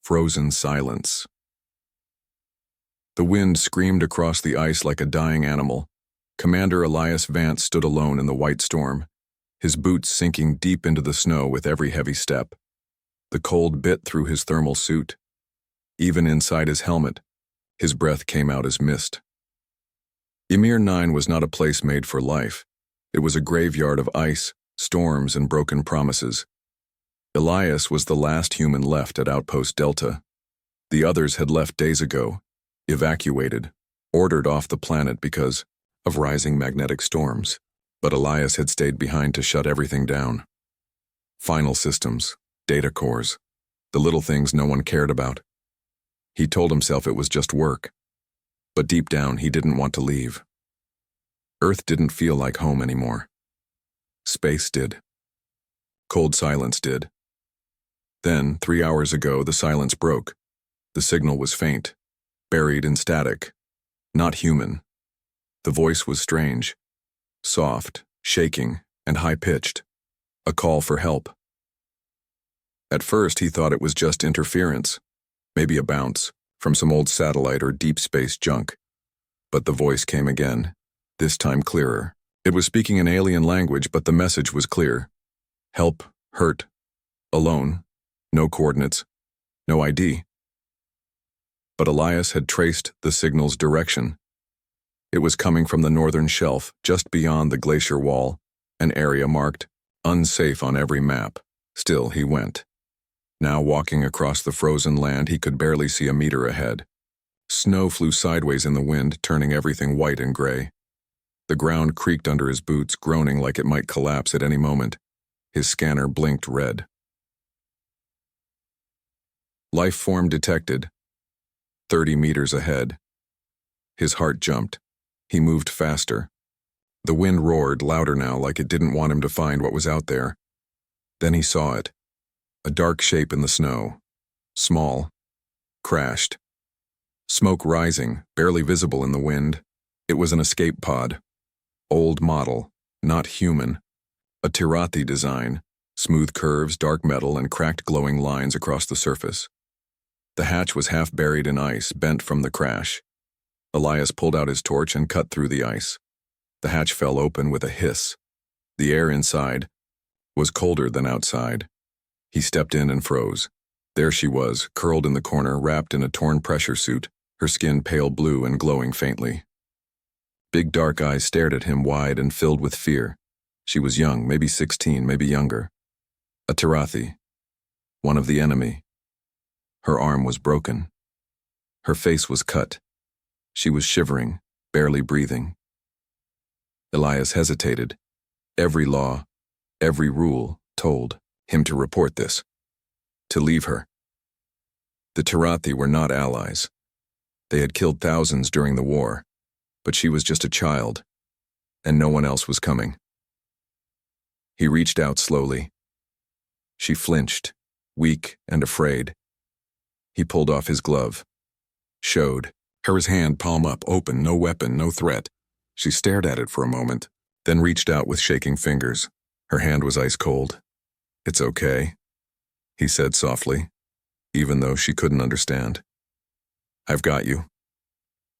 Frozen silence. The wind screamed across the ice like a dying animal. Commander Elias Vance stood alone in the white storm, his boots sinking deep into the snow with every heavy step. The cold bit through his thermal suit. Even inside his helmet, his breath came out as mist. Ymir 9 was not a place made for life. It was a graveyard of ice, storms, and broken promises. Elias was the last human left at Outpost Delta. The others had left days ago, evacuated, ordered off the planet because of rising magnetic storms. But Elias had stayed behind to shut everything down. Final systems, data cores, the little things no one cared about. He told himself it was just work. But deep down, he didn't want to leave. Earth didn't feel like home anymore. Space did. Cold silence did. Then, 3 hours ago, the silence broke. The signal was faint, buried in static, not human. The voice was strange, soft, shaking, and high-pitched, a call for help. At first, he thought it was just interference, maybe a bounce from some old satellite or deep space junk. But the voice came again, this time clearer. It was speaking an alien language, but the message was clear. Help, hurt, alone, no coordinates, no ID. But Elias had traced the signal's direction. It was coming from the northern shelf, just beyond the glacier wall, an area marked unsafe on every map. Still, he went. Now walking across the frozen land, he could barely see a meter ahead. Snow flew sideways in the wind, turning everything white and gray. The ground creaked under his boots, groaning like it might collapse at any moment. His scanner blinked red. Life form detected. 30 meters ahead. His heart jumped. He moved faster. The wind roared, louder now, like it didn't want him to find what was out there. Then he saw it. A dark shape in the snow. Small. Crashed. Smoke rising, barely visible in the wind. It was an escape pod. Old model, not human. A Tirathi design. Smooth curves, dark metal, and cracked glowing lines across the surface. The hatch was half buried in ice, bent from the crash. Elias pulled out his torch and cut through the ice. The hatch fell open with a hiss. The air inside was colder than outside. He stepped in and froze. There she was, curled in the corner, wrapped in a torn pressure suit, her skin pale blue and glowing faintly. Big dark eyes stared at him, wide and filled with fear. She was young, maybe 16, maybe younger. A Tirathi. One of the enemy. Her arm was broken. Her face was cut. She was shivering, barely breathing. Elias hesitated. Every law, every rule told him to report this, to leave her. The Tirathi were not allies. They had killed thousands during the war, but she was just a child, and no one else was coming. He reached out slowly. She flinched, weak and afraid. He pulled off his glove. Showed her his hand, palm up, open, no weapon, no threat. She stared at it for a moment, then reached out with shaking fingers. Her hand was ice cold. "It's okay," he said softly, even though she couldn't understand. "I've got you."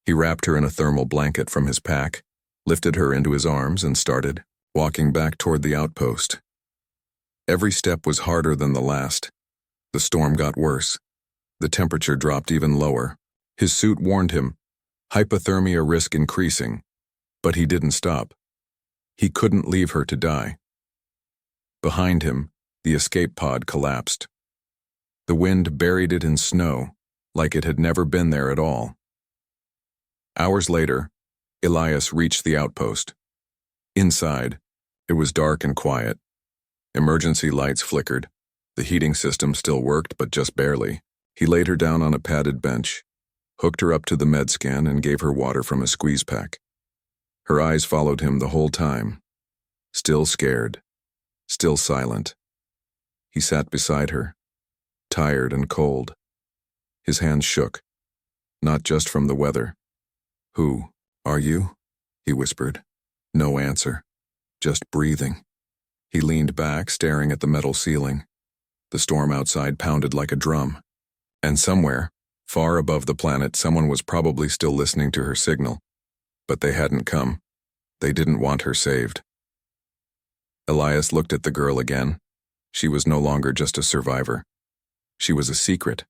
He wrapped her in a thermal blanket from his pack, lifted her into his arms, and started walking back toward the outpost. Every step was harder than the last. The storm got worse. The temperature dropped even lower. His suit warned him, hypothermia risk increasing, but he didn't stop. He couldn't leave her to die. Behind him, the escape pod collapsed. The wind buried it in snow, like it had never been there at all. Hours later, Elias reached the outpost. Inside, it was dark and quiet. Emergency lights flickered. The heating system still worked, but just barely. He laid her down on a padded bench, hooked her up to the med scan, and gave her water from a squeeze pack. Her eyes followed him the whole time. Still scared, still silent. He sat beside her, tired and cold. His hands shook, not just from the weather. "Who are you?" he whispered. No answer, just breathing. He leaned back, staring at the metal ceiling. The storm outside pounded like a drum. And somewhere, far above the planet, someone was probably still listening to her signal. But they hadn't come. They didn't want her saved. Elias looked at the girl again. She was no longer just a survivor. She was a secret.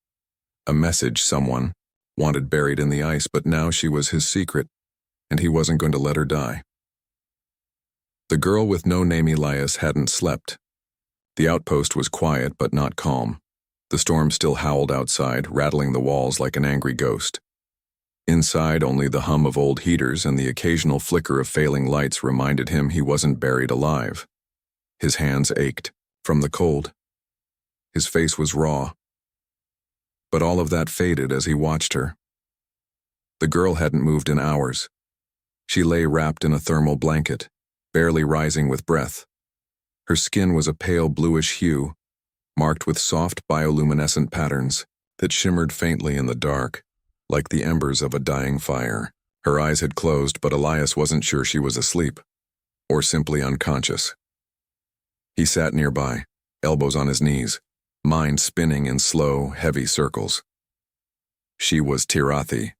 A message someone wanted buried in the ice, but now she was his secret, and he wasn't going to let her die. The girl with no name, Elias, hadn't slept. The outpost was quiet but not calm. The storm still howled outside, rattling the walls like an angry ghost. Inside, only the hum of old heaters and the occasional flicker of failing lights reminded him he wasn't buried alive. His hands ached from the cold. His face was raw. But all of that faded as he watched her. The girl hadn't moved in hours. She lay wrapped in a thermal blanket, barely rising with breath. Her skin was a pale bluish hue, marked with soft bioluminescent patterns that shimmered faintly in the dark, like the embers of a dying fire. Her eyes had closed, but Elias wasn't sure she was asleep, or simply unconscious. He sat nearby, elbows on his knees, mind spinning in slow, heavy circles. She was Tirathi,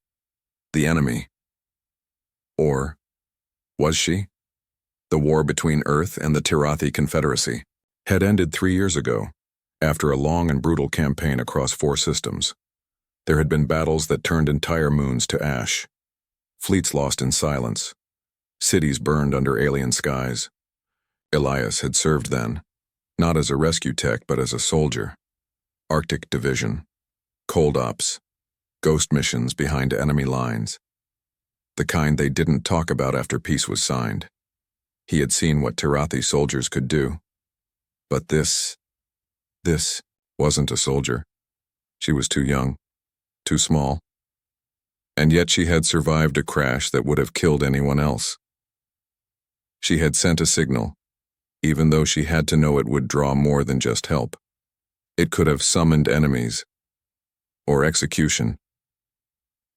the enemy. Or was she? The war between Earth and the Tirathi Confederacy had ended 3 years ago, after a long and brutal campaign across 4 systems. There had been battles that turned entire moons to ash, fleets lost in silence, cities burned under alien skies. Elias had served then, not as a rescue tech but as a soldier. Arctic Division, cold ops, ghost missions behind enemy lines. The kind they didn't talk about after peace was signed. He had seen what Tirathi soldiers could do. But this wasn't a soldier. She was too young, too small. And yet she had survived a crash that would have killed anyone else. She had sent a signal, even though she had to know it would draw more than just help. It could have summoned enemies, or execution.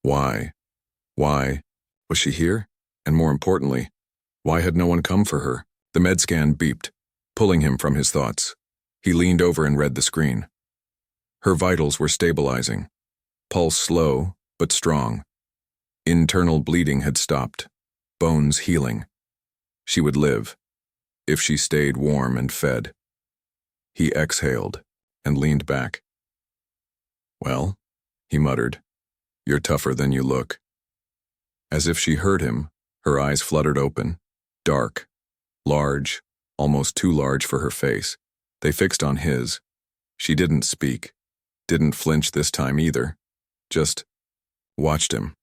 Why was she here? And more importantly, why had no one come for her? The med scan beeped, pulling him from his thoughts. He leaned over and read the screen. Her vitals were stabilizing, pulse slow but strong. Internal bleeding had stopped, bones healing. She would live, if she stayed warm and fed. He exhaled and leaned back. "Well," he muttered, "you're tougher than you look." As if she heard him, her eyes fluttered open, dark, large, almost too large for her face. They fixed on his. She didn't speak, didn't flinch this time either, just watched him.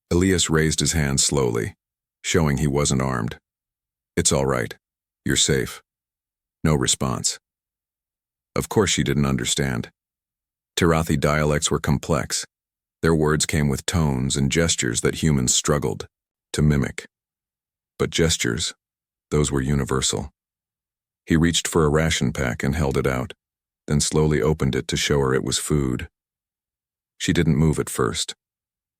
Elias raised his hand slowly, showing he wasn't armed. "It's all right. You're safe." No response. Of course she didn't understand. Tirathi dialects were complex. Their words came with tones and gestures that humans struggled to mimic. But gestures, those were universal. He reached for a ration pack and held it out, then slowly opened it to show her it was food. She didn't move at first.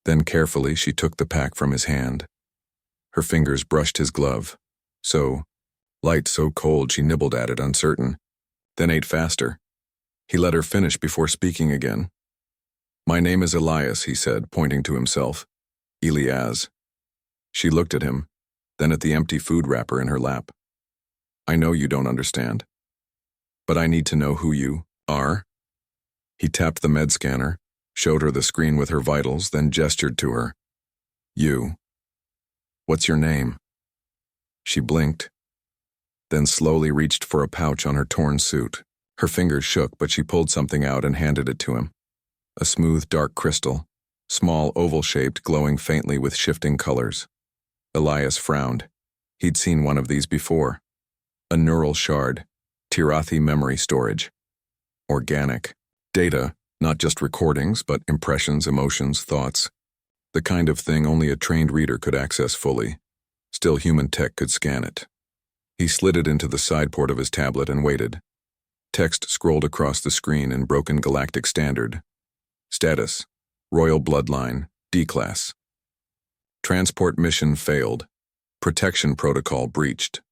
Then carefully she took the pack from his hand. Her fingers brushed his glove, so light, so cold she nibbled at it, uncertain, then ate faster. He let her finish before speaking again. "My name is Elias," he said, pointing to himself. "Elias." She looked at him, then at the empty food wrapper in her lap. "I know you don't understand, but I need to know who you are." He tapped the med scanner, showed her the screen with her vitals, then gestured to her. "You. What's your name?" She blinked, then slowly reached for a pouch on her torn suit. Her fingers shook, but she pulled something out and handed it to him. A smooth, dark crystal, small, oval-shaped, glowing faintly with shifting colors. Elias frowned. He'd seen one of these before. A neural shard, Tirathi memory storage. Organic. Data, not just recordings, but impressions, emotions, thoughts. The kind of thing only a trained reader could access fully. Still, human tech could scan it. He slid it into the side port of his tablet and waited. Text scrolled across the screen in broken galactic standard. Status: Royal Bloodline, D-Class. Transport mission failed. Protection protocol breached.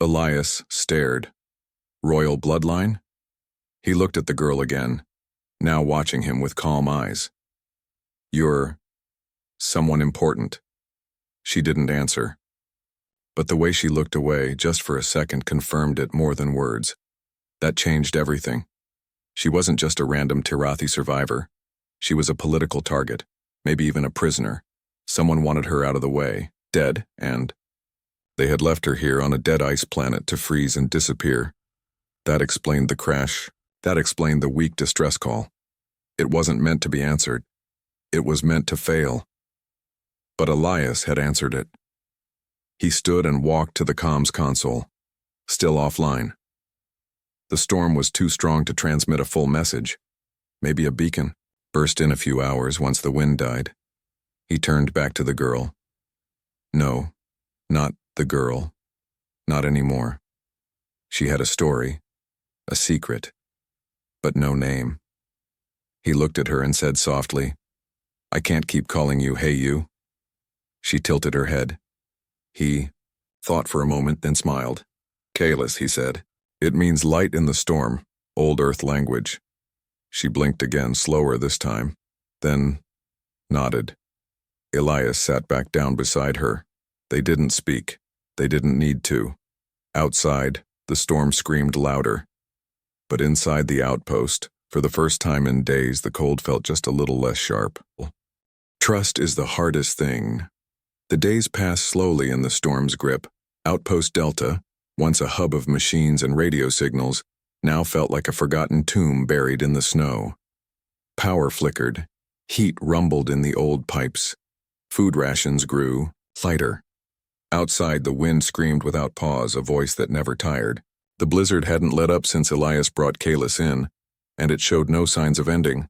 Elias stared. Royal Bloodline? He looked at the girl again. now watching him with calm eyes. "You're someone important." She didn't answer. But the way she looked away, just for a second, confirmed it more than words. That changed everything. She wasn't just a random Tirathi survivor. She was a political target, maybe even a prisoner. Someone wanted her out of the way, dead, and they had left her here on a dead ice planet to freeze and disappear. That explained the crash. That explained the weak distress call. It wasn't meant to be answered. It was meant to fail. But Elias had answered it. He stood and walked to the comms console, still offline. The storm was too strong to transmit a full message. Maybe a beacon burst in a few hours once the wind died. He turned back to the girl. No, not the girl. Not anymore. She had a story, a secret, but no name. He looked at her and said softly, "I can't keep calling you, hey you." She tilted her head. He thought for a moment, then smiled. "Kalis," he said. "It means light in the storm, old Earth language." She blinked again, slower this time, then nodded. Elias sat back down beside her. They didn't speak. They didn't need to. Outside, the storm screamed louder. But inside the outpost, for the first time in days, the cold felt just a little less sharp. Trust is the hardest thing. The days passed slowly in the storm's grip. Outpost Delta, once a hub of machines and radio signals, now felt like a forgotten tomb buried in the snow. Power flickered. Heat rumbled in the old pipes. Food rations grew lighter. Outside, the wind screamed without pause, a voice that never tired. The blizzard hadn't let up since Elias brought Kalis in, and it showed no signs of ending.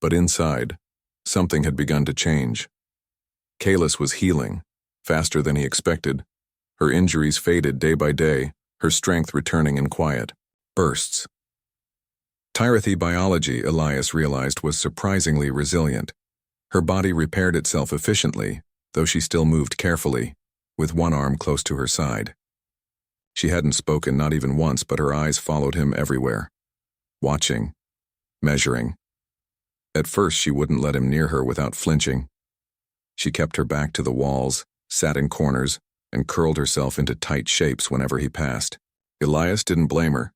But inside, something had begun to change. Kalis was healing, faster than he expected. Her injuries faded day by day, her strength returning in quiet bursts. Tirathi biology, Elias realized, was surprisingly resilient. Her body repaired itself efficiently, though she still moved carefully, with one arm close to her side. She hadn't spoken, not even once, but her eyes followed him everywhere, watching, measuring. At first, she wouldn't let him near her without flinching. She kept her back to the walls, sat in corners, and curled herself into tight shapes whenever he passed. Elias didn't blame her.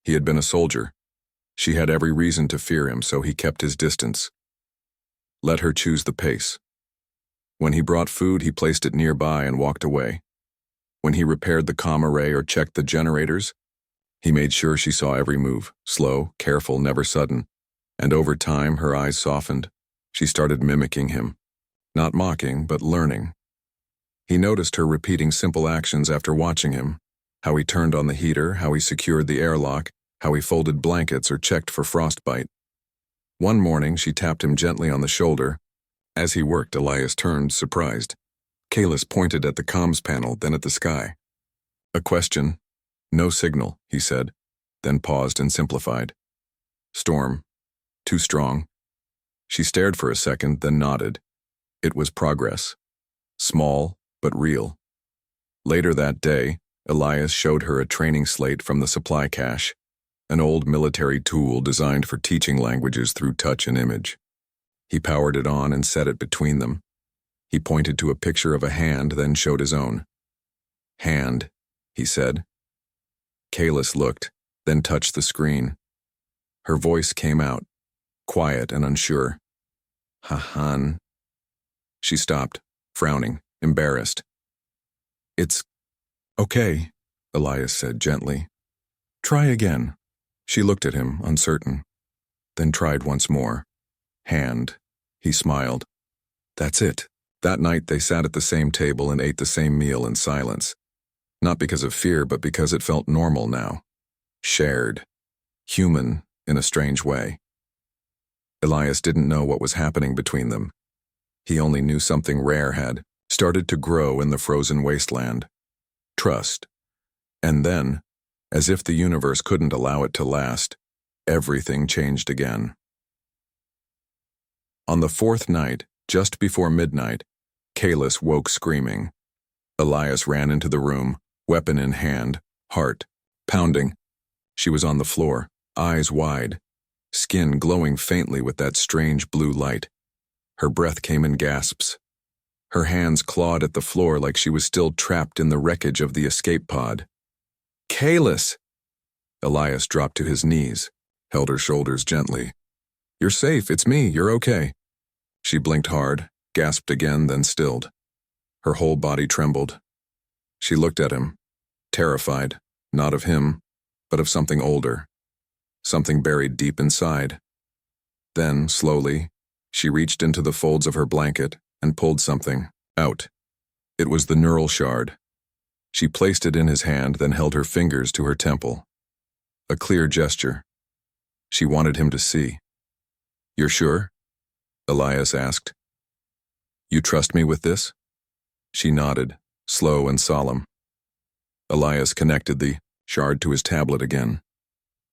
He had been a soldier. She had every reason to fear him, so he kept his distance. Let her choose the pace. When he brought food, he placed it nearby and walked away. When he repaired the comm array or checked the generators, he made sure she saw every move, slow, careful, never sudden. And over time, her eyes softened. She started mimicking him. Not mocking, but learning. He noticed her repeating simple actions after watching him. How he turned on the heater, how he secured the airlock, how he folded blankets or checked for frostbite. One morning, she tapped him gently on the shoulder. As he worked, Elias turned, surprised. Kalis pointed at the comms panel, then at the sky. "A question. No signal," he said, then paused and simplified. "Storm. Too strong." She stared for a second, then nodded. It was progress. Small, but real. Later that day, Elias showed her a training slate from the supply cache, an old military tool designed for teaching languages through touch and image. He powered it on and set it between them. He pointed to a picture of a hand, then showed his own. "Hand," he said. Kalis looked, then touched the screen. Her voice came out, quiet and unsure. "Hahan." She stopped, frowning, embarrassed. "It's okay," Elias said gently. "Try again." She looked at him, uncertain, then tried once more. "Hand." He smiled. That's it. That night they sat at the same table and ate the same meal in silence. Not because of fear, but because it felt normal now. Shared. Human, in a strange way. Elias didn't know what was happening between them. He only knew something rare had started to grow in the frozen wasteland. Trust. And then, as if the universe couldn't allow it to last, everything changed again. On the fourth night, just before midnight, Kalis woke screaming. Elias ran into the room, weapon in hand, heart pounding. She was on the floor, eyes wide, skin glowing faintly with that strange blue light. Her breath came in gasps. Her hands clawed at the floor like she was still trapped in the wreckage of the escape pod. "Kalis!" Elias dropped to his knees, held her shoulders gently. "You're safe, it's me, you're okay." She blinked hard, gasped again, then stilled. Her whole body trembled. She looked at him, terrified, not of him, but of something older, something buried deep inside. Then, slowly, she reached into the folds of her blanket and pulled something out. It was the neural shard. She placed it in his hand, then held her fingers to her temple. A clear gesture. She wanted him to see. "You're sure?" Elias asked. "You trust me with this?" She nodded, slow and solemn. Elias connected the shard to his tablet again.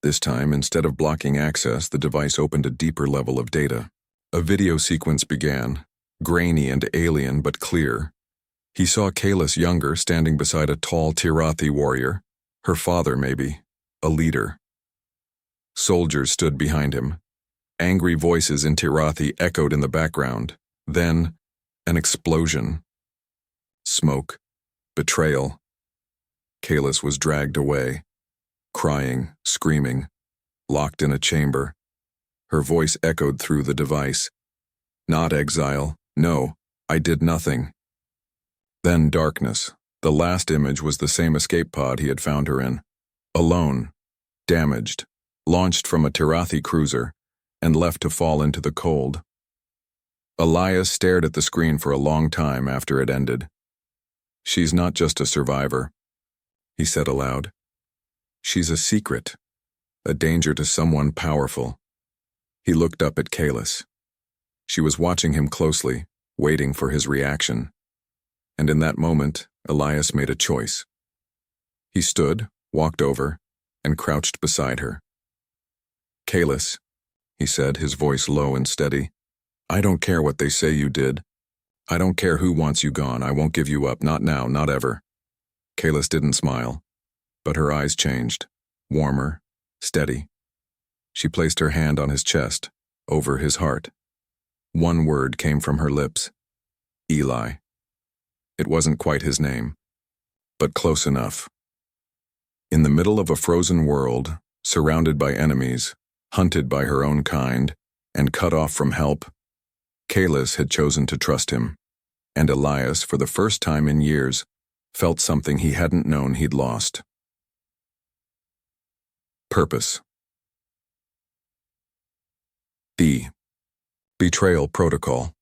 This time, instead of blocking access, the device opened a deeper level of data. A video sequence began, grainy and alien but clear. He saw Kalis younger standing beside a tall Tirathi warrior, her father maybe, a leader. Soldiers stood behind him. Angry voices in Tirathi echoed in the background. Then, an explosion. Smoke. Betrayal. Kalis was dragged away, crying, screaming, locked in a chamber. Her voice echoed through the device. "Not exile. No, I did nothing." Then darkness. The last image was the same escape pod he had found her in. Alone, damaged, launched from a Tirathi cruiser, and left to fall into the cold. Elias stared at the screen for a long time after it ended. "She's not just a survivor," he said aloud. "She's a secret, a danger to someone powerful." He looked up at Kalis. She was watching him closely, waiting for his reaction. And in that moment, Elias made a choice. He stood, walked over, and crouched beside her. "Kalis," he said, his voice low and steady, "I don't care what they say you did. I don't care who wants you gone. I won't give you up, not now, not ever." Kalis didn't smile, but her eyes changed, warmer, steady. She placed her hand on his chest, over his heart. One word came from her lips. Eli. It wasn't quite his name, but close enough. In the middle of a frozen world, surrounded by enemies, hunted by her own kind, and cut off from help, Kalis had chosen to trust him, and Elias, for the first time in years, felt something he hadn't known he'd lost. Purpose. B. Betrayal Protocol.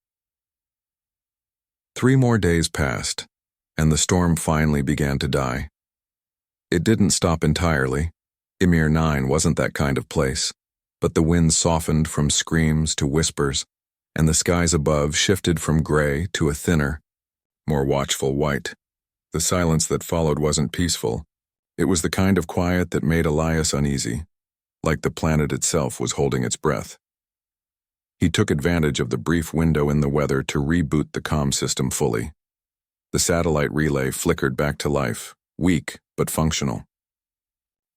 3 more days passed, and the storm finally began to die. It didn't stop entirely. Ymir 9 wasn't that kind of place, but the wind softened from screams to whispers, and the skies above shifted from gray to a thinner, more watchful white. The silence that followed wasn't peaceful. It was the kind of quiet that made Elias uneasy, like the planet itself was holding its breath. He took advantage of the brief window in the weather to reboot the comm system fully. The satellite relay flickered back to life, weak but functional.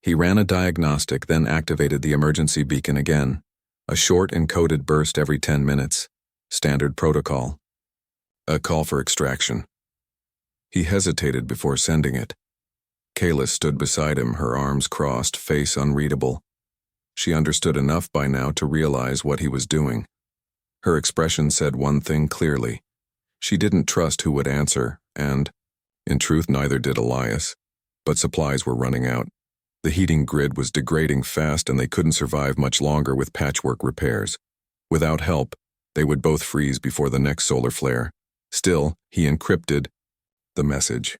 He ran a diagnostic, then activated the emergency beacon again, a short encoded burst every 10 minutes, standard protocol. A call for extraction. He hesitated before sending it. Kalis stood beside him, her arms crossed, face unreadable. She understood enough by now to realize what he was doing. Her expression said one thing clearly. She didn't trust who would answer, and, in truth, neither did Elias. But supplies were running out. The heating grid was degrading fast, and they couldn't survive much longer with patchwork repairs. Without help, they would both freeze before the next solar flare. Still, he encrypted the message.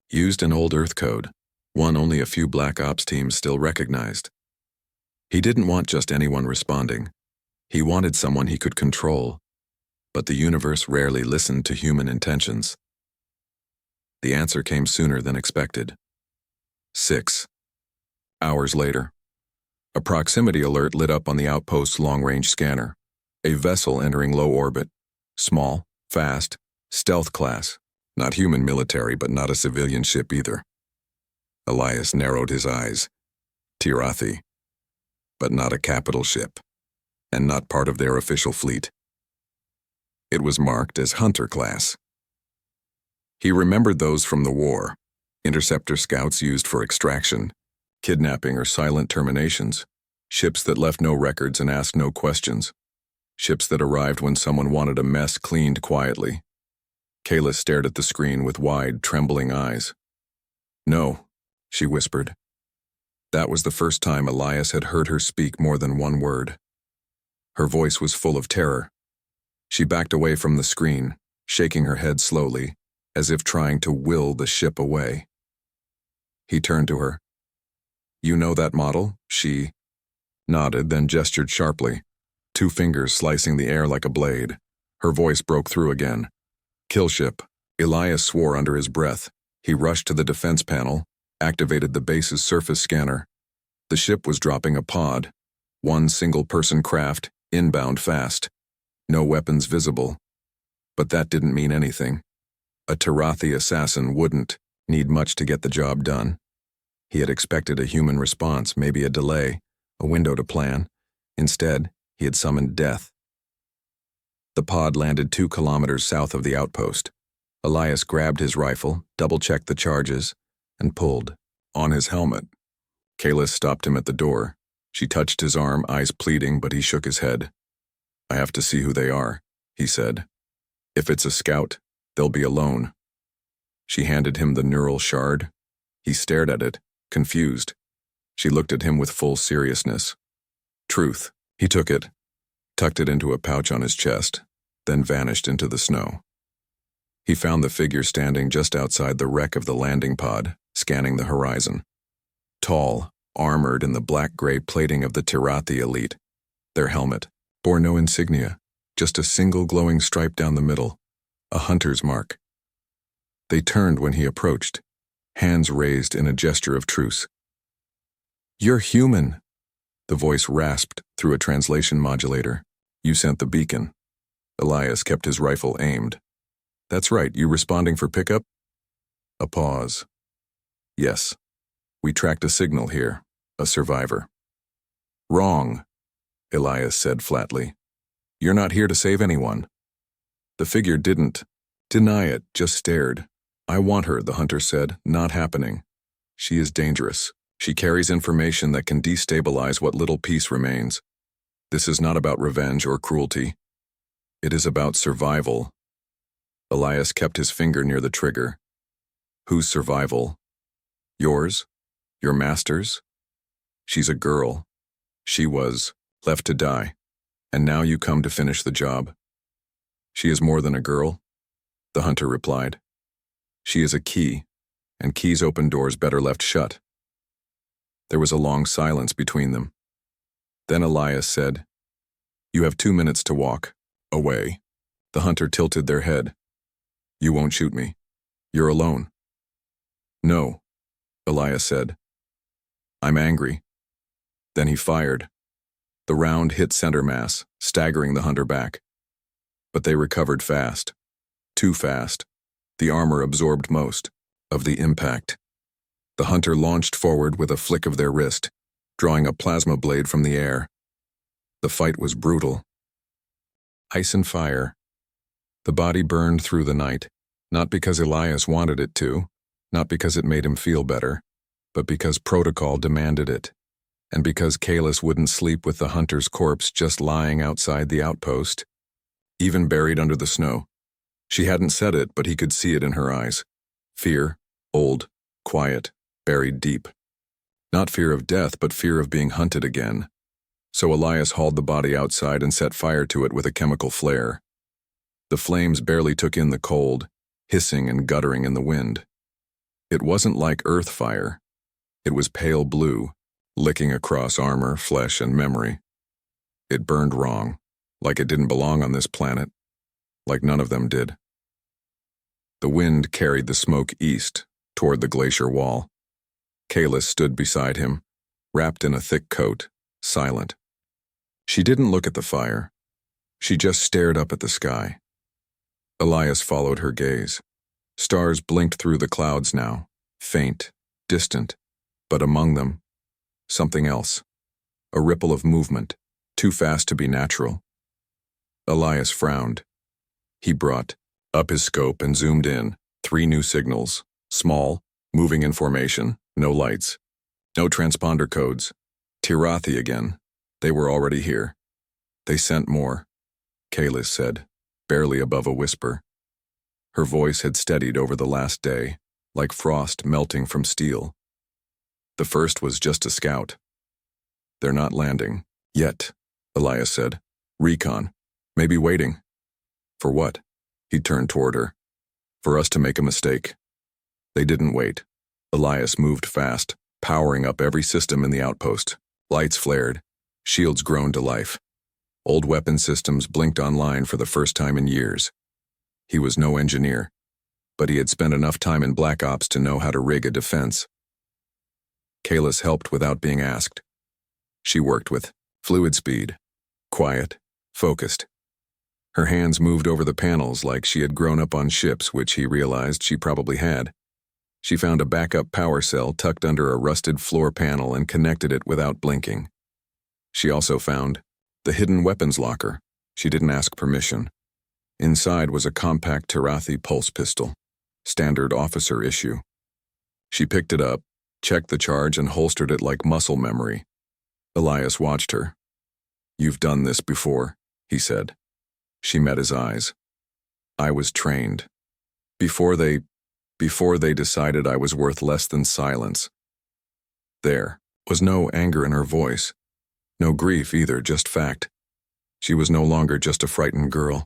Used an old Earth code, one only a few Black Ops teams still recognized. He didn't want just anyone responding. He wanted someone he could control, but the universe rarely listened to human intentions. The answer came sooner than expected. 6 hours later. A proximity alert lit up on the outpost's long-range scanner. A vessel entering low orbit. Small, fast, stealth class. Not human military, but not a civilian ship either. Elias narrowed his eyes. Tirathi. But not a capital ship. and not part of their official fleet. It was marked as Hunter class. He remembered those from the war, interceptor scouts used for extraction, kidnapping or silent terminations, ships that left no records and asked no questions, ships that arrived when someone wanted a mess cleaned quietly. Kayla stared at the screen with wide, trembling eyes. "No," she whispered. That was the first time Elias had heard her speak more than one word. Her voice was full of terror. She backed away from the screen, shaking her head slowly, as if trying to will the ship away. He turned to her. "You know that model?" She nodded, then gestured sharply, 2 fingers slicing the air like a blade. Her voice broke through again. "Kill ship." Elias swore under his breath. He rushed to the defense panel, activated the base's surface scanner. The ship was dropping a pod, 1 single-person craft, inbound fast. No weapons visible. But that didn't mean anything. A Tirathi assassin wouldn't need much to get the job done. He had expected a human response, maybe a delay, a window to plan. Instead, he had summoned death. The pod landed 2 kilometers south of the outpost. Elias grabbed his rifle, double-checked the charges, and pulled on his helmet. Kayla stopped him at the door. She touched his arm, eyes pleading, but he shook his head. "I have to see who they are," he said. "If it's a scout, they'll be alone." She handed him the neural shard. He stared at it, confused. She looked at him with full seriousness. "Truth." He took it, tucked it into a pouch on his chest, then vanished into the snow. He found the figure standing just outside the wreck of the landing pod, scanning the horizon. Tall, armored in the black-gray plating of the Tirathi elite. Their helmet bore no insignia, just a single glowing stripe down the middle, a hunter's mark. They turned when he approached, hands raised in a gesture of truce. "You're human," the voice rasped through a translation modulator. "You sent the beacon." Elias kept his rifle aimed. "That's right, you responding for pickup?" A pause. "Yes. We tracked a signal here, a survivor." "Wrong," Elias said flatly. "You're not here to save anyone." The figure didn't deny it, just stared. "I want her," the hunter said. "Not happening. She is dangerous. She carries information that can destabilize what little peace remains. This is not about revenge or cruelty. It is about survival." Elias kept his finger near the trigger. "Whose survival? Yours? Your master's? She's a girl. She was left to die. And now you come to finish the job." "She is more than a girl," the hunter replied. "She is a key, and keys open doors better left shut." There was a long silence between them. Then Elias said, "You have 2 minutes to walk away." The hunter tilted their head. "You won't shoot me. You're alone." "No," Elias said. "I'm angry." Then he fired. The round hit center mass, staggering the hunter back. But they recovered fast. Too fast. The armor absorbed most of the impact. The hunter launched forward with a flick of their wrist, drawing a plasma blade from the air. The fight was brutal. Ice and fire. The body burned through the night, not because Elias wanted it to, not because it made him feel better, but because protocol demanded it, and because Kalis wouldn't sleep with the hunter's corpse just lying outside the outpost, even buried under the snow. She hadn't said it, but he could see it in her eyes. Fear, old, quiet, buried deep. Not fear of death, but fear of being hunted again. So Elias hauled the body outside and set fire to it with a chemical flare. The flames barely took in the cold, hissing and guttering in the wind. It wasn't like earth fire. It was pale blue, licking across armor, flesh, and memory. It burned wrong, like it didn't belong on this planet, like none of them did. The wind carried the smoke east, toward the glacier wall. Kalis stood beside him, wrapped in a thick coat, silent. She didn't look at the fire. She just stared up at the sky. Elias followed her gaze. Stars blinked through the clouds now, faint, distant, but among them, something else. A ripple of movement, Too fast to be natural. Elias frowned. He brought up his scope and zoomed in. 3 new signals. Small, moving in formation, no lights. No transponder codes. Tirathi again. They were already here. They sent more, Kalis said, barely above a whisper. Her voice had steadied over the last day, like frost melting from steel. The first was just a scout. They're not landing. Yet, Elias said. Recon. Maybe waiting. For what? He turned toward her. For us to make a mistake. They didn't wait. Elias moved fast, powering up every system in the outpost. Lights flared. Shields groaned to life. Old weapon systems blinked online for the first time in years. He was no engineer, but he had spent enough time in Black Ops to know how to rig a defense. Kalis helped without being asked. She worked with fluid speed, quiet, focused. Her hands moved over the panels like she had grown up on ships, which he realized she probably had. She found a backup power cell tucked under a rusted floor panel and connected it without blinking. She also found the hidden weapons locker. She didn't ask permission. Inside was a compact Tirathi pulse pistol, standard officer issue. She picked it up, checked the charge, and holstered it like muscle memory. Elias watched her. You've done this before, he said. She met his eyes. I was trained. Before they decided I was worth less than silence. There was no anger in her voice. No grief either, just fact. She was no longer just a frightened girl.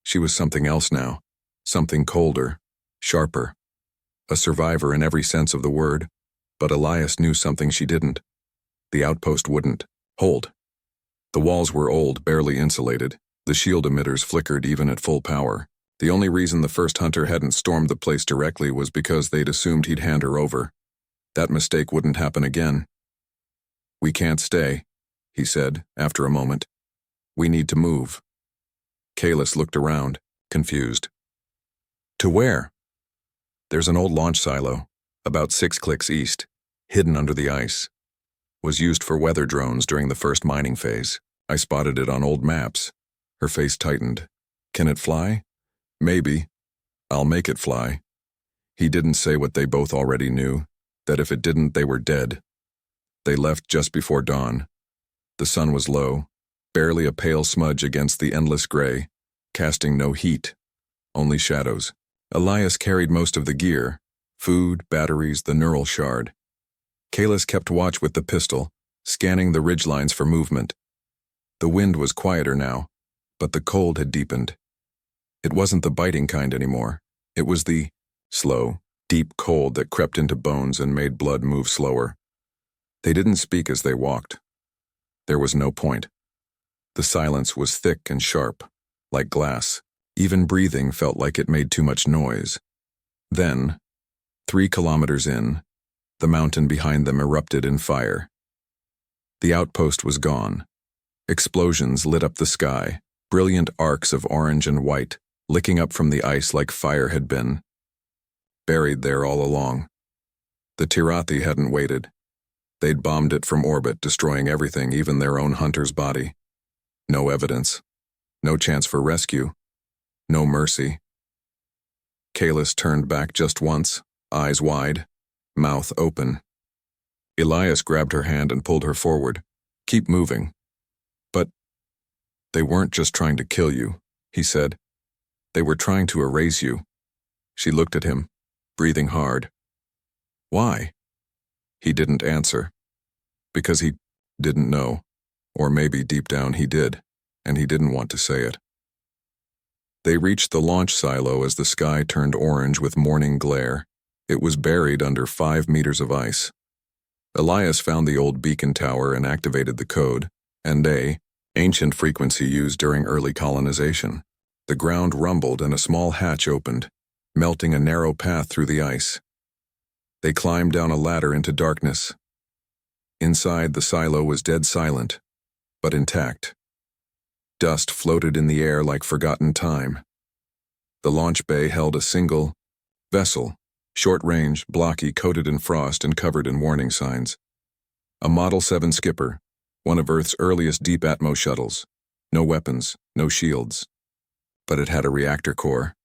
She was something else now, something colder, sharper. A survivor in every sense of the word, but Elias knew something she didn't. The outpost wouldn't hold. The walls were old, barely insulated. The shield emitters flickered even at full power. The only reason the first hunter hadn't stormed the place directly was because they'd assumed he'd hand her over. That mistake wouldn't happen again. We can't stay, he said, after a moment. We need to move. Kalis looked around, confused. To where? There's an old launch silo, about 6 clicks east, hidden under the ice. Was used for weather drones during the first mining phase. I spotted it on old maps. Her face tightened. Can it fly? Maybe. I'll make it fly. He didn't say what they both already knew, that if it didn't, they were dead. They left just before dawn. The sun was low, barely a pale smudge against the endless gray, casting no heat, only shadows. Elias carried most of the gear, food, batteries, the neural shard. Kalis kept watch with the pistol, scanning the ridgelines for movement. The wind was quieter now, but the cold had deepened. It wasn't the biting kind anymore. It was the slow, deep cold that crept into bones and made blood move slower. They didn't speak as they walked. There was no point. The silence was thick and sharp, like glass. Even breathing felt like it made too much noise. Then, 3 kilometers in, the mountain behind them erupted in fire. The outpost was gone. Explosions lit up the sky, brilliant arcs of orange and white, licking up from the ice like fire had been. Buried there all along. The Tirathi hadn't waited. They'd bombed it from orbit, destroying everything, even their own hunter's body. No evidence. No chance for rescue. No mercy. Kalis turned back just once, eyes wide, mouth open. Elias grabbed her hand and pulled her forward. Keep moving. But they weren't just trying to kill you, he said. They were trying to erase you. She looked at him, breathing hard. Why? He didn't answer. Because he didn't know. Or maybe deep down he did, and he didn't want to say it. They reached the launch silo as the sky turned orange with morning glare. It was buried under 5 meters of ice. Elias found the old beacon tower and activated the code, and ancient frequency used during early colonization. The ground rumbled and a small hatch opened, melting a narrow path through the ice. They climbed down a ladder into darkness. Inside, the silo was dead silent, but intact. Dust floated in the air like forgotten time. The launch bay held a single vessel, short-range, blocky, coated in frost and covered in warning signs. A Model 7 skipper, one of Earth's earliest deep-atmo shuttles. No weapons, no shields. But it had a reactor core.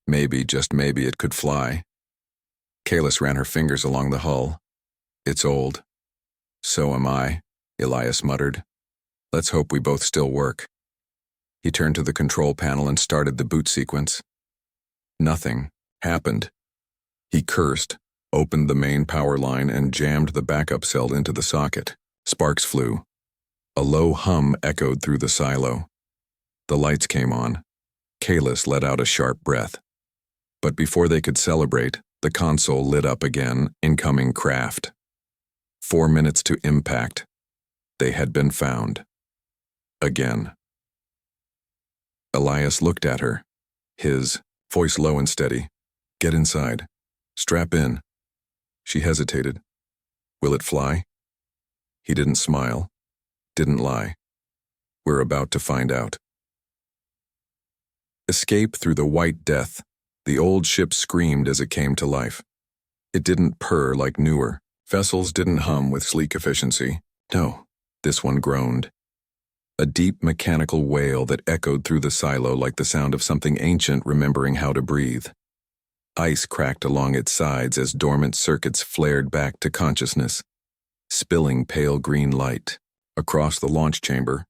Maybe, just maybe, it could fly. Kalis ran her fingers along the hull. It's old. So am I, Elias muttered. Let's hope we both still work. He turned to the control panel and started the boot sequence. Nothing happened. He cursed, opened the main power line, and jammed the backup cell into the socket. Sparks flew. A low hum echoed through the silo. The lights came on. Kalis let out a sharp breath. But before they could celebrate, the console lit up again, incoming craft. 4 minutes to impact. They had been found. Again. Elias looked at her, his voice low and steady. Get inside. Strap in. She hesitated. Will it fly? He didn't smile, didn't lie. We're about to find out. Escape through the white death. The old ship screamed as it came to life. It didn't purr like newer. Vessels didn't hum with sleek efficiency. No, this one groaned. A deep mechanical wail that echoed through the silo like the sound of something ancient remembering how to breathe. Ice cracked along its sides as dormant circuits flared back to consciousness, spilling pale green light. Across the launch chamber,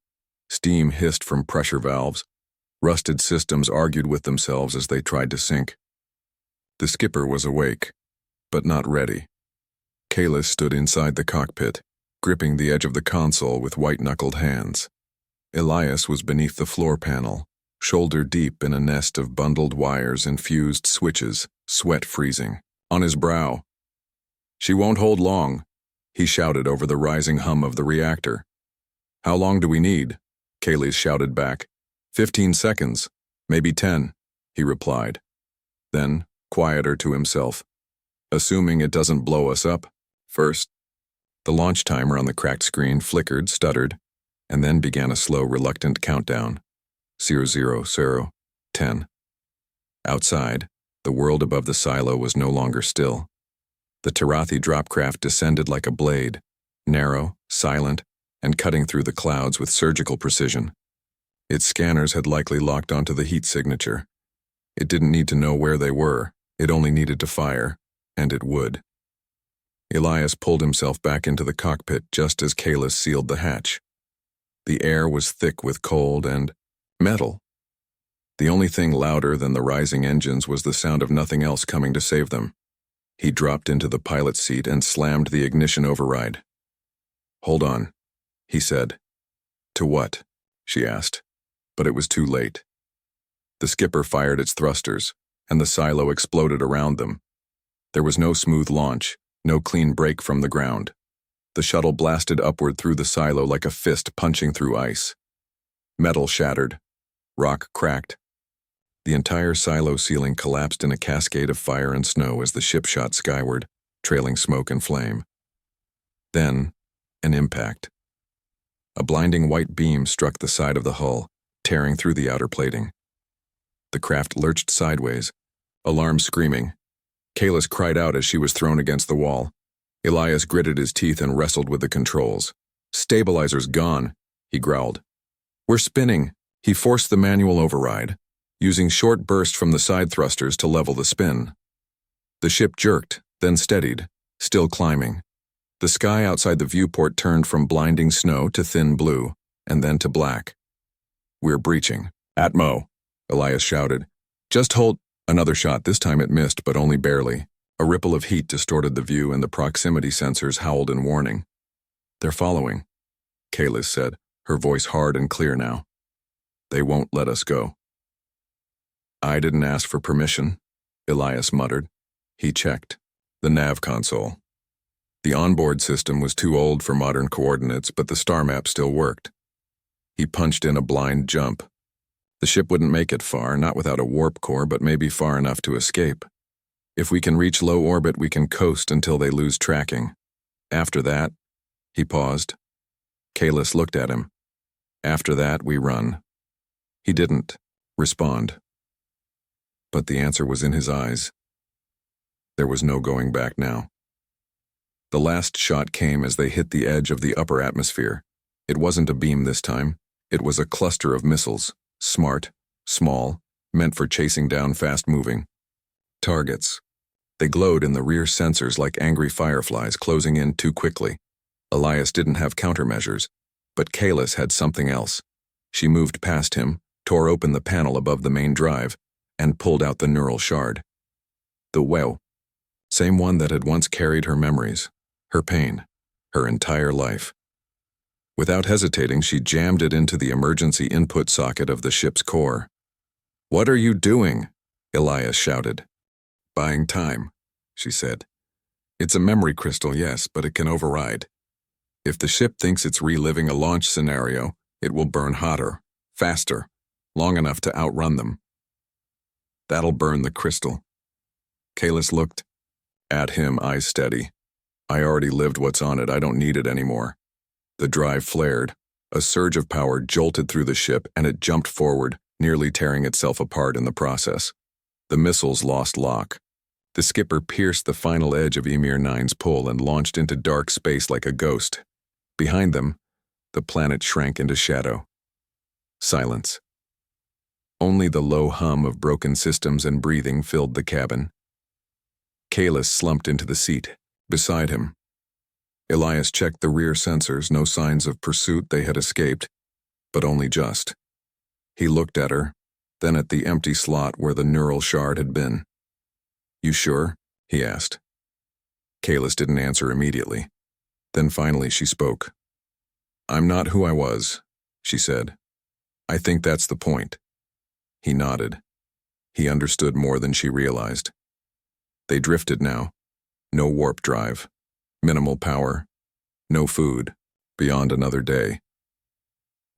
steam hissed from pressure valves. Rusted systems argued with themselves as they tried to sink. The skipper was awake, but not ready. Kalis stood inside the cockpit, gripping the edge of the console with white-knuckled hands. Elias was beneath the floor panel, shoulder deep in a nest of bundled wires and fused switches, sweat freezing. On his brow, "She won't hold long," he shouted over the rising hum of the reactor. "How long do we need?" Kalis shouted back. 15 seconds, maybe 10, he replied. Then, quieter to himself, "Assuming it doesn't blow us up first." The launch timer on the cracked screen flickered, stuttered, and then began a slow, reluctant countdown. 0, 10. Outside, the world above the silo was no longer still. The Tarathi dropcraft descended like a blade, narrow, silent, and cutting through the clouds with surgical precision. Its scanners had likely locked onto the heat signature. It didn't need to know where they were, it only needed to fire, and it would. Elias pulled himself back into the cockpit just as Kalis sealed the hatch. The air was thick with cold and metal. The only thing louder than the rising engines was the sound of nothing else coming to save them. He dropped into the pilot's seat and slammed the ignition override. "Hold on," he said. "To what?" she asked. But it was too late. The skipper fired its thrusters, and the silo exploded around them. There was no smooth launch, no clean break from the ground. The shuttle blasted upward through the silo like a fist punching through ice. Metal shattered. Rock cracked. The entire silo ceiling collapsed in a cascade of fire and snow as the ship shot skyward, trailing smoke and flame. Then, an impact. A blinding white beam struck the side of the hull, tearing through the outer plating. The craft lurched sideways, alarm screaming. Kalis cried out as she was thrown against the wall. Elias gritted his teeth and wrestled with the controls. "Stabilizer's gone," he growled. "We're spinning." He forced the manual override, using short bursts from the side thrusters to level the spin. The ship jerked, then steadied, still climbing. The sky outside the viewport turned from blinding snow to thin blue, and then to black. "We're breaching. Atmo," Elias shouted. "Just hold." Another shot, this time it missed, but only barely. A ripple of heat distorted the view and the proximity sensors howled in warning. "They're following," Kalis said, her voice hard and clear now. "They won't let us go." "I didn't ask for permission," Elias muttered. He checked. The nav console. The onboard system was too old for modern coordinates, but the star map still worked. He punched in a blind jump. The ship wouldn't make it far, not without a warp core, but maybe far enough to escape. If we can reach low orbit, we can coast until they lose tracking. After that, he paused. Kalis looked at him. "After that, we run." He didn't respond. But the answer was in his eyes. There was no going back now. The last shot came as they hit the edge of the upper atmosphere. It wasn't a beam this time. It was a cluster of missiles, smart, small, meant for chasing down fast-moving targets. They glowed in the rear sensors like angry fireflies closing in too quickly. Elias didn't have countermeasures, but Kalis had something else. She moved past him, tore open the panel above the main drive, and pulled out the neural shard. The wow. Same one that had once carried her memories, her pain, her entire life. Without hesitating, she jammed it into the emergency input socket of the ship's core. "What are you doing?" Elias shouted. "Buying time," she said. "It's a memory crystal, yes, but it can override. If the ship thinks it's reliving a launch scenario, it will burn hotter, faster, long enough to outrun them. That'll burn the crystal." Kalis looked at him, eyes steady. "I already lived what's on it. I don't need it anymore." The drive flared. A surge of power jolted through the ship, and it jumped forward, nearly tearing itself apart in the process. The missiles lost lock. The skipper pierced the final edge of Emir 9's pull and launched into dark space like a ghost. Behind them, the planet shrank into shadow. Silence. Only the low hum of broken systems and breathing filled the cabin. Kalis slumped into the seat, beside him. Elias checked the rear sensors, no signs of pursuit. They had escaped, but only just. He looked at her, then at the empty slot where the neural shard had been. "You sure?" he asked. Kalis didn't answer immediately. Then finally she spoke. "I'm not who I was," she said. "I think that's the point." He nodded. He understood more than she realized. They drifted now. No warp drive. Minimal power. No food. Beyond another day.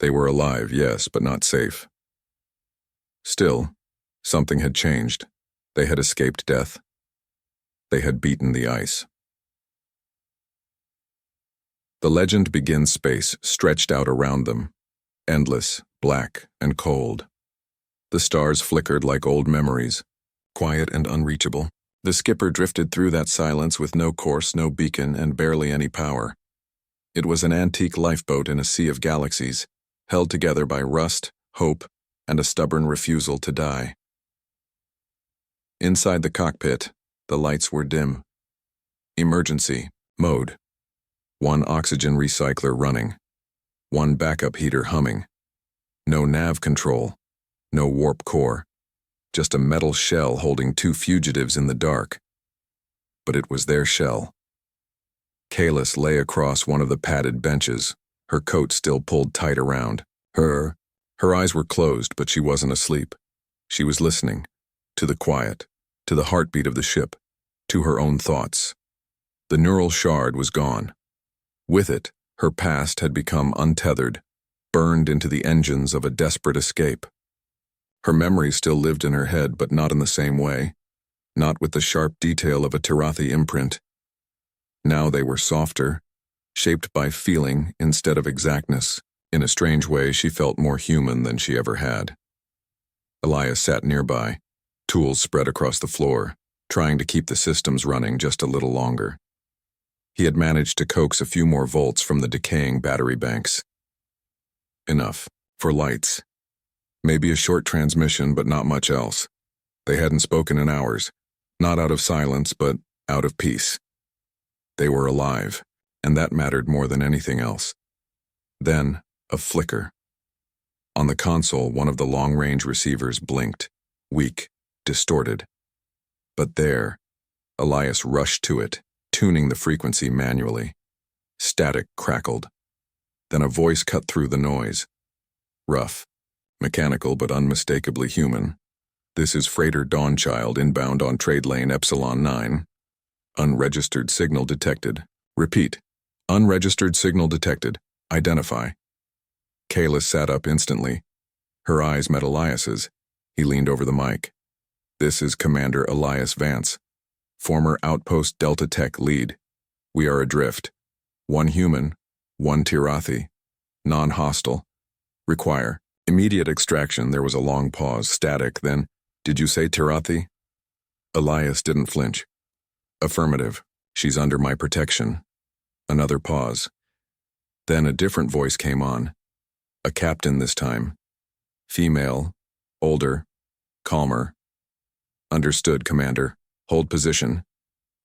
They were alive, yes, but not safe. Still, something had changed. They had escaped death. They had beaten the ice. The legend begins space stretched out around them, endless, black, and cold. The stars flickered like old memories, quiet and unreachable. The skipper drifted through that silence with no course, no beacon, and barely any power. It was an antique lifeboat in a sea of galaxies, held together by rust, hope, and a stubborn refusal to die. Inside the cockpit, the lights were dim. Emergency mode. One oxygen recycler running. One backup heater humming. No nav control. No warp core. Just a metal shell holding two fugitives in the dark. But it was their shell. Kalis lay across one of the padded benches, her coat still pulled tight around her. Her eyes were closed, but she wasn't asleep. She was listening, to the quiet, to the heartbeat of the ship, to her own thoughts. The neural shard was gone. With it, her past had become untethered, burned into the engines of a desperate escape. Her memories still lived in her head, but not in the same way, not with the sharp detail of a Tirathi imprint. Now they were softer, shaped by feeling instead of exactness. In a strange way, she felt more human than she ever had. Elias sat nearby, tools spread across the floor, trying to keep the systems running just a little longer. He had managed to coax a few more volts from the decaying battery banks. Enough, for lights. Maybe a short transmission, but not much else. They hadn't spoken in hours, not out of silence, but out of peace. They were alive, and that mattered more than anything else. Then, a flicker. On the console, one of the long-range receivers blinked, weak, distorted. But there, Elias rushed to it, tuning the frequency manually. Static crackled. Then a voice cut through the noise. Rough, mechanical but unmistakably human. "This is Freighter Dawnchild inbound on trade lane Epsilon 9. Unregistered signal detected. Repeat. Unregistered signal detected. Identify." Kalis sat up instantly. Her eyes met Elias's. He leaned over the mic. "This is Commander Elias Vance, former Outpost Delta Tech lead. We are adrift. One human, one Tirathi. Non-hostile. Require immediate extraction." There was a long pause, static, then, "Did you say Tirathi?" Elias didn't flinch. "Affirmative. She's under my protection." Another pause. Then a different voice came on. A captain this time. Female, older, calmer. Understood, Commander. Hold position.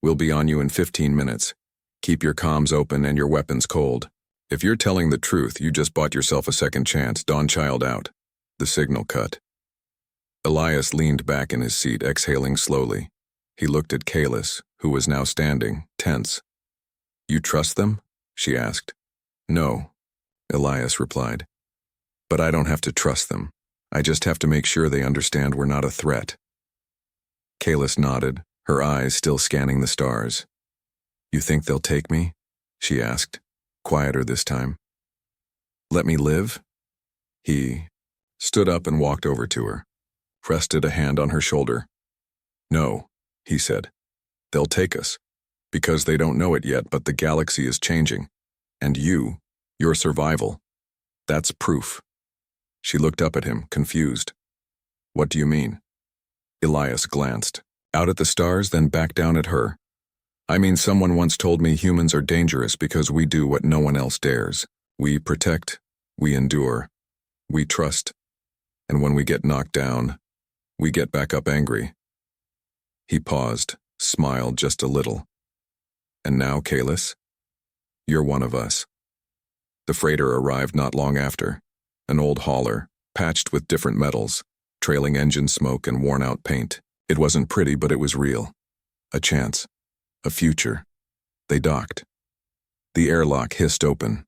We'll be on you in 15 minutes. Keep your comms open and your weapons cold. If you're telling the truth, you just bought yourself a second chance. Dawn Child out. The signal cut. Elias leaned back in his seat, exhaling slowly. He looked at Kalis, who was now standing, tense. You trust them? She asked. No, Elias replied. But I don't have to trust them. I just have to make sure they understand we're not a threat. Kalis nodded, her eyes still scanning the stars. You think they'll take me? She asked, quieter this time. Let me live? He stood up and walked over to her, rested a hand on her shoulder. No, he said. They'll take us, because they don't know it yet, but the galaxy is changing. And your survival, that's proof. She looked up at him, confused. What do you mean? Elias glanced, out at the stars, then back down at her. I mean, someone once told me humans are dangerous because we do what no one else dares. We protect, we endure, we trust. And when we get knocked down, we get back up angry. He paused, smiled just a little. And now, Kalis, you're one of us. The freighter arrived not long after, an old hauler, patched with different metals, trailing engine smoke and worn-out paint. It wasn't pretty, but it was real. A chance. A future. They docked. The airlock hissed open.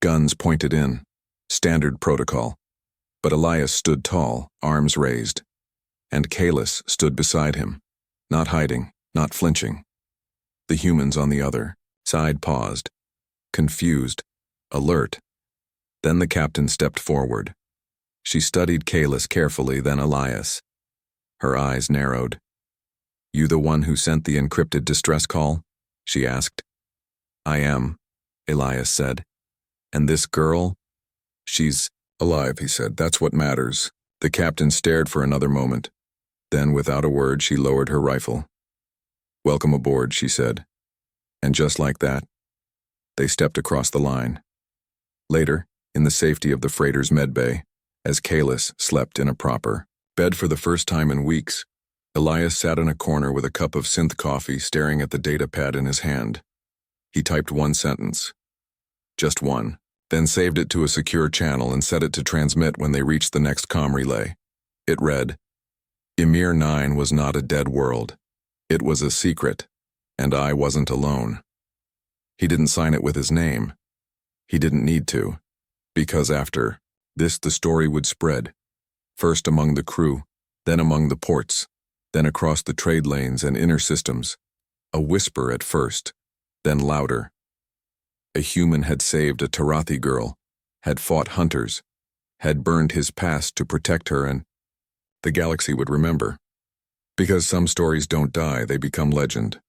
Guns pointed in. Standard protocol. But Elias stood tall, arms raised. And Kalis stood beside him, not hiding, not flinching. The humans on the other side paused, confused, alert. Then the captain stepped forward. She studied Kalis carefully, then Elias. Her eyes narrowed. You the one who sent the encrypted distress call? She asked. I am, Elias said. And this girl? She's alive, he said. That's what matters. The captain stared for another moment. Then, without a word, she lowered her rifle. Welcome aboard, she said. And just like that, they stepped across the line. Later, in the safety of the freighter's medbay, as Kalis slept in a proper bed for the first time in weeks, Elias sat in a corner with a cup of synth coffee, staring at the data pad in his hand. He typed one sentence. Just one, then saved it to a secure channel and set it to transmit when they reached the next comm relay. It read, Emir 9 was not a dead world. It was a secret, and I wasn't alone. He didn't sign it with his name. He didn't need to, because after this the story would spread, first among the crew, then among the ports, then across the trade lanes and inner systems. A whisper at first, then louder. A human had saved a Tarathi girl, had fought hunters, had burned his past to protect her, and the galaxy would remember. Because some stories don't die, they become legend.